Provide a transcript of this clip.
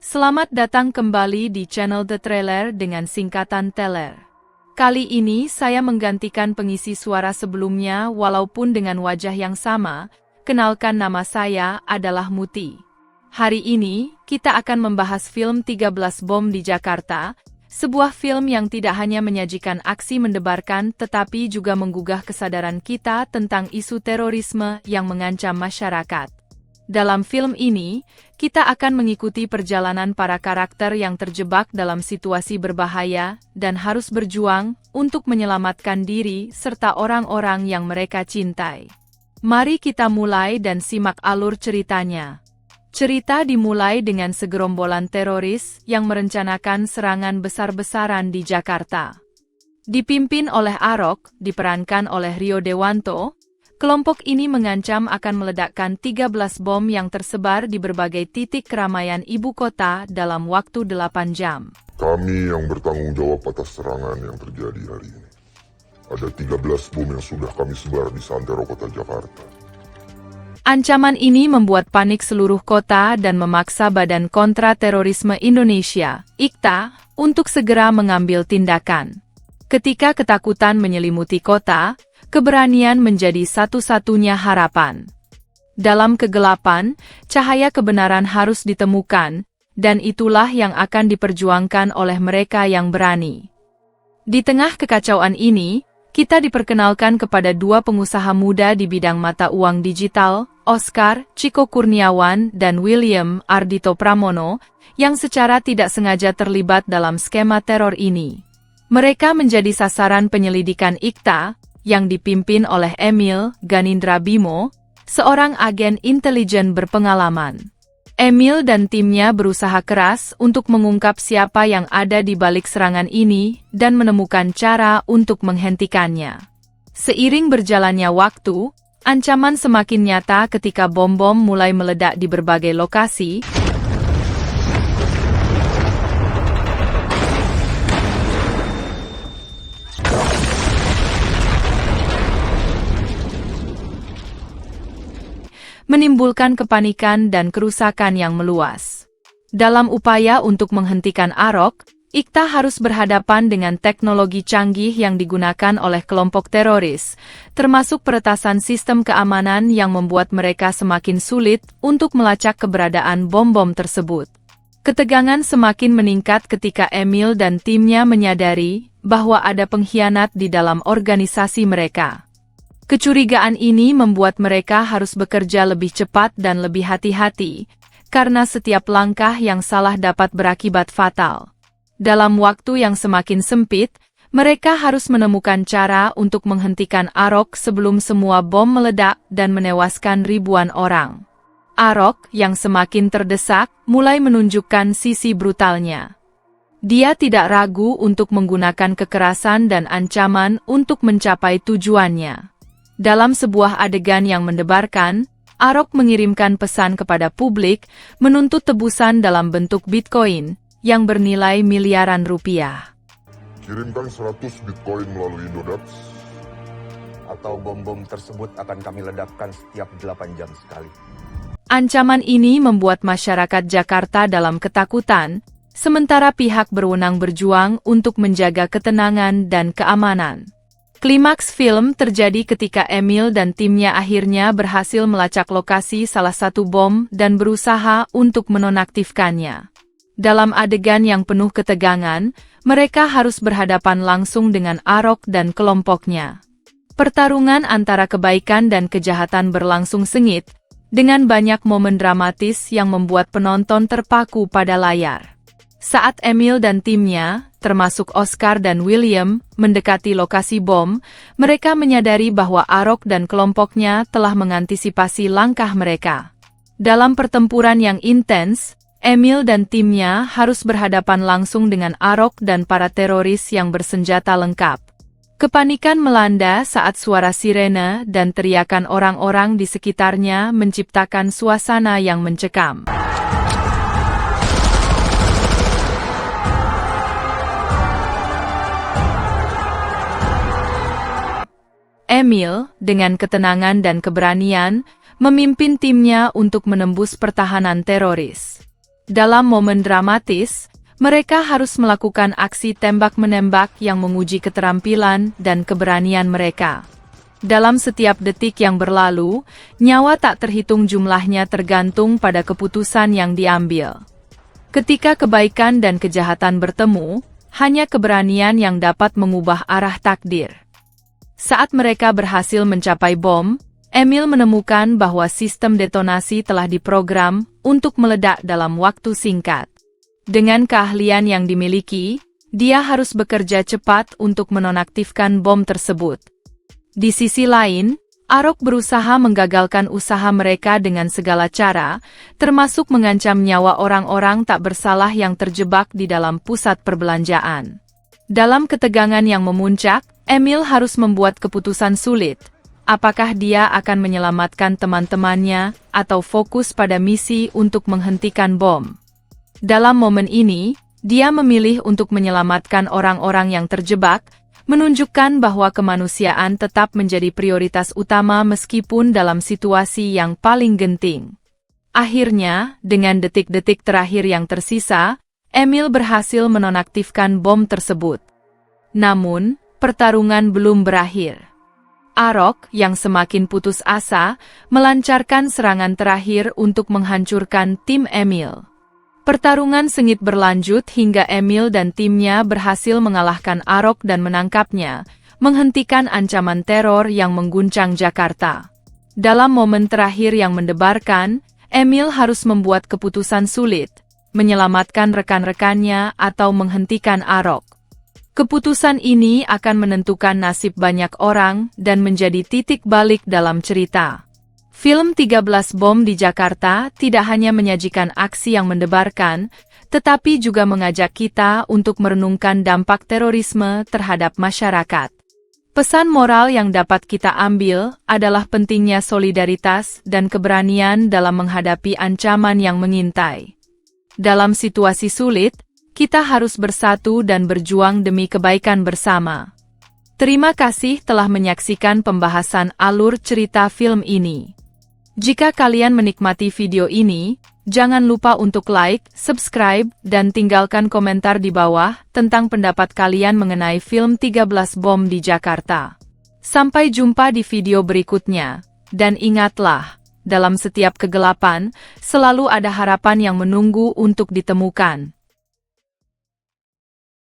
Selamat datang kembali di channel The Trailer dengan singkatan Teller. Kali ini saya menggantikan pengisi suara sebelumnya walaupun dengan wajah yang sama. Kenalkan, nama saya adalah Muti. Hari ini, kita akan membahas film 13 Bom di Jakarta, sebuah film yang tidak hanya menyajikan aksi mendebarkan tetapi juga menggugah kesadaran kita tentang isu terorisme yang mengancam masyarakat. Dalam film ini, kita akan mengikuti perjalanan para karakter yang terjebak dalam situasi berbahaya dan harus berjuang untuk menyelamatkan diri serta orang-orang yang mereka cintai. Mari kita mulai dan simak alur ceritanya. Cerita dimulai dengan segerombolan teroris yang merencanakan serangan besar-besaran di Jakarta. Dipimpin oleh Arok, diperankan oleh Rio Dewanto, kelompok ini mengancam akan meledakkan 13 bom yang tersebar di berbagai titik keramaian ibu kota dalam waktu 8 jam. Kami yang bertanggung jawab atas serangan yang terjadi hari ini. Ada 13 bom yang sudah kami sebar di santero kota Jakarta. Ancaman ini membuat panik seluruh kota dan memaksa Badan Kontra Terorisme Indonesia, IKTA, untuk segera mengambil tindakan. Ketika ketakutan menyelimuti kota, keberanian menjadi satu-satunya harapan. Dalam kegelapan, cahaya kebenaran harus ditemukan, dan itulah yang akan diperjuangkan oleh mereka yang berani. Di tengah kekacauan ini, kita diperkenalkan kepada dua pengusaha muda di bidang mata uang digital, Oscar Ciko Kurniawan dan William Ardhito Pramono, yang secara tidak sengaja terlibat dalam skema teror ini. Mereka menjadi sasaran penyelidikan IKTA, yang dipimpin oleh Emil Ganindra Bimo, seorang agen intelijen berpengalaman. Emil dan timnya berusaha keras untuk mengungkap siapa yang ada di balik serangan ini dan menemukan cara untuk menghentikannya. Seiring berjalannya waktu, ancaman semakin nyata ketika bom-bom mulai meledak di berbagai lokasi, menimbulkan kepanikan dan kerusakan yang meluas. Dalam upaya untuk menghentikan Arok, IKTA harus berhadapan dengan teknologi canggih yang digunakan oleh kelompok teroris, termasuk peretasan sistem keamanan yang membuat mereka semakin sulit untuk melacak keberadaan bom-bom tersebut. Ketegangan semakin meningkat ketika Emil dan timnya menyadari bahwa ada pengkhianat di dalam organisasi mereka. Kecurigaan ini membuat mereka harus bekerja lebih cepat dan lebih hati-hati, karena setiap langkah yang salah dapat berakibat fatal. Dalam waktu yang semakin sempit, mereka harus menemukan cara untuk menghentikan Arok sebelum semua bom meledak dan menewaskan ribuan orang. Arok, yang semakin terdesak, mulai menunjukkan sisi brutalnya. Dia tidak ragu untuk menggunakan kekerasan dan ancaman untuk mencapai tujuannya. Dalam sebuah adegan yang mendebarkan, Arok mengirimkan pesan kepada publik menuntut tebusan dalam bentuk Bitcoin yang bernilai miliaran rupiah. Kirimkan 100 Bitcoin melalui Indodax, atau bom-bom tersebut akan kami ledakkan setiap 8 jam sekali. Ancaman ini membuat masyarakat Jakarta dalam ketakutan, sementara pihak berwenang berjuang untuk menjaga ketenangan dan keamanan. Klimaks film terjadi ketika Emil dan timnya akhirnya berhasil melacak lokasi salah satu bom dan berusaha untuk menonaktifkannya. Dalam adegan yang penuh ketegangan, mereka harus berhadapan langsung dengan Arok dan kelompoknya. Pertarungan antara kebaikan dan kejahatan berlangsung sengit, dengan banyak momen dramatis yang membuat penonton terpaku pada layar. Saat Emil dan timnya, termasuk Oscar dan William, mendekati lokasi bom, mereka menyadari bahwa Arok dan kelompoknya telah mengantisipasi langkah mereka. Dalam pertempuran yang intens, Emil dan timnya harus berhadapan langsung dengan Arok dan para teroris yang bersenjata lengkap. Kepanikan melanda saat suara sirene dan teriakan orang-orang di sekitarnya menciptakan suasana yang mencekam. Emil, dengan ketenangan dan keberanian, memimpin timnya untuk menembus pertahanan teroris. Dalam momen dramatis, mereka harus melakukan aksi tembak-menembak yang menguji keterampilan dan keberanian mereka. Dalam setiap detik yang berlalu, nyawa tak terhitung jumlahnya tergantung pada keputusan yang diambil. Ketika kebaikan dan kejahatan bertemu, hanya keberanian yang dapat mengubah arah takdir. Saat mereka berhasil mencapai bom, Emil menemukan bahwa sistem detonasi telah diprogram untuk meledak dalam waktu singkat. Dengan keahlian yang dimiliki, dia harus bekerja cepat untuk menonaktifkan bom tersebut. Di sisi lain, Arok berusaha menggagalkan usaha mereka dengan segala cara, termasuk mengancam nyawa orang-orang tak bersalah yang terjebak di dalam pusat perbelanjaan. Dalam ketegangan yang memuncak, Emil harus membuat keputusan sulit. Apakah dia akan menyelamatkan teman-temannya atau fokus pada misi untuk menghentikan bom? Dalam momen ini, dia memilih untuk menyelamatkan orang-orang yang terjebak, menunjukkan bahwa kemanusiaan tetap menjadi prioritas utama meskipun dalam situasi yang paling genting. Akhirnya, dengan detik-detik terakhir yang tersisa, Emil berhasil menonaktifkan bom tersebut. Namun, pertarungan belum berakhir. Arok, yang semakin putus asa, melancarkan serangan terakhir untuk menghancurkan tim Emil. Pertarungan sengit berlanjut hingga Emil dan timnya berhasil mengalahkan Arok dan menangkapnya, menghentikan ancaman teror yang mengguncang Jakarta. Dalam momen terakhir yang mendebarkan, Emil harus membuat keputusan sulit, menyelamatkan rekan-rekannya atau menghentikan Arok. Keputusan ini akan menentukan nasib banyak orang dan menjadi titik balik dalam cerita. Film 13 Bom di Jakarta tidak hanya menyajikan aksi yang mendebarkan, tetapi juga mengajak kita untuk merenungkan dampak terorisme terhadap masyarakat. Pesan moral yang dapat kita ambil adalah pentingnya solidaritas dan keberanian dalam menghadapi ancaman yang mengintai. Dalam situasi sulit, kita harus bersatu dan berjuang demi kebaikan bersama. Terima kasih telah menyaksikan pembahasan alur cerita film ini. Jika kalian menikmati video ini, jangan lupa untuk like, subscribe, dan tinggalkan komentar di bawah tentang pendapat kalian mengenai film 13 Bom di Jakarta. Sampai jumpa di video berikutnya, dan ingatlah, dalam setiap kegelapan, selalu ada harapan yang menunggu untuk ditemukan.